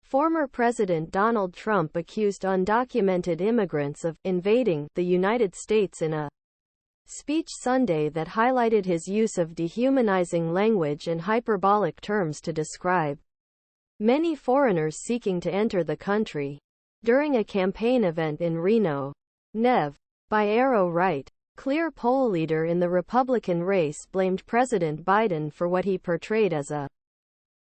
Former President Donald Trump accused undocumented immigrants of invading the United States in a speech Sunday that highlighted his use of dehumanizing language and hyperbolic terms to describe many foreigners seeking to enter the country. During a campaign event in Reno, Nev. By Arrow Right, clear poll leader in the Republican race, blamed President Biden for what he portrayed as a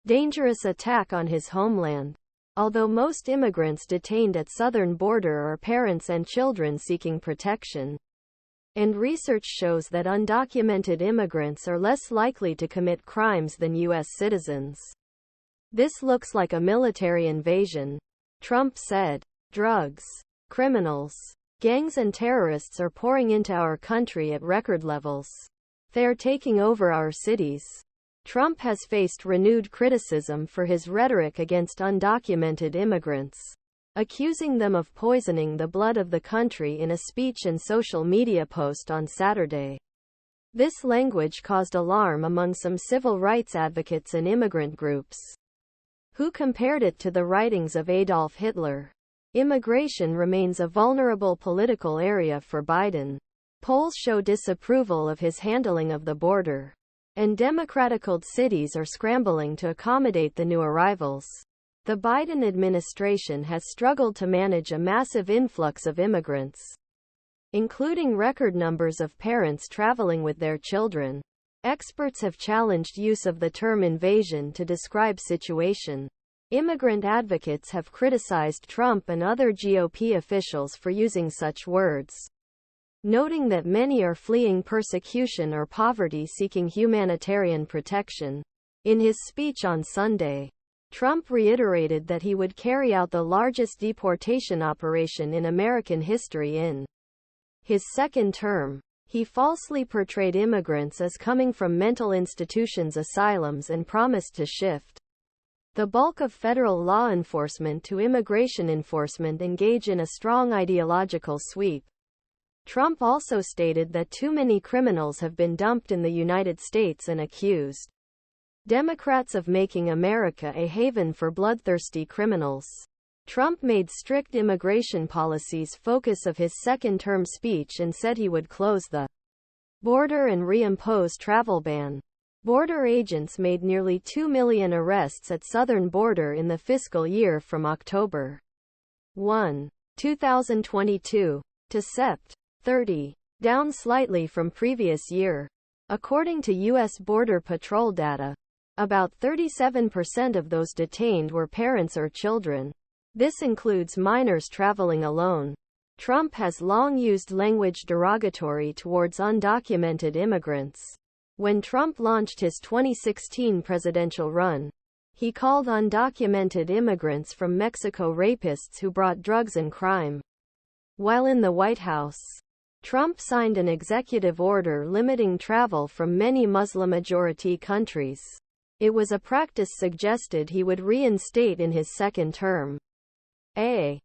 dangerous attack on his homeland. Although most immigrants detained at southern border are parents and children seeking protection, and research shows that undocumented immigrants are less likely to commit crimes than U.S. citizens, this looks like a military invasion, Trump said. Drugs, criminals, gangs and terrorists are pouring into our country at record levels. They're taking over our cities. Trump has faced renewed criticism for his rhetoric against undocumented immigrants, accusing them of poisoning the blood of the country in a speech and social media post on Saturday. This language caused alarm among some civil rights advocates and immigrant groups, who compared it to the writings of Adolf Hitler. Immigration remains a vulnerable political area for Biden. Polls show disapproval of his handling of the border, and Democratic-held cities are scrambling to accommodate the new arrivals. The Biden administration has struggled to manage a massive influx of immigrants, including record numbers of parents traveling with their children. Experts have challenged use of the term invasion to describe situation. Immigrant advocates have criticized Trump and other GOP officials for using such words, noting that many are fleeing persecution or poverty seeking humanitarian protection. In his speech on Sunday, Trump reiterated that he would carry out the largest deportation operation in American history in his second term. He falsely portrayed immigrants as coming from mental institutions, asylums, and promised to shift the bulk of federal law enforcement to immigration enforcement, engage in a strong ideological sweep. Trump also stated that too many criminals have been dumped in the United States and accused Democrats of making America a haven for bloodthirsty criminals. Trump made strict immigration policies focus of his second-term speech and said he would close the border and reimpose travel ban. Border agents made nearly 2 million arrests at southern border in the fiscal year from October 1, 2022 to Sept. 30, down slightly from previous year. According to U.S. Border Patrol data, about 37% of those detained were parents or children. This includes minors traveling alone. Trump has long used language derogatory towards undocumented immigrants. When Trump launched his 2016 presidential run, he called undocumented immigrants from Mexico rapists who brought drugs and crime. While in the White House, Trump signed an executive order limiting travel from many Muslim-majority countries. It was a practice suggested he would reinstate in his second term. A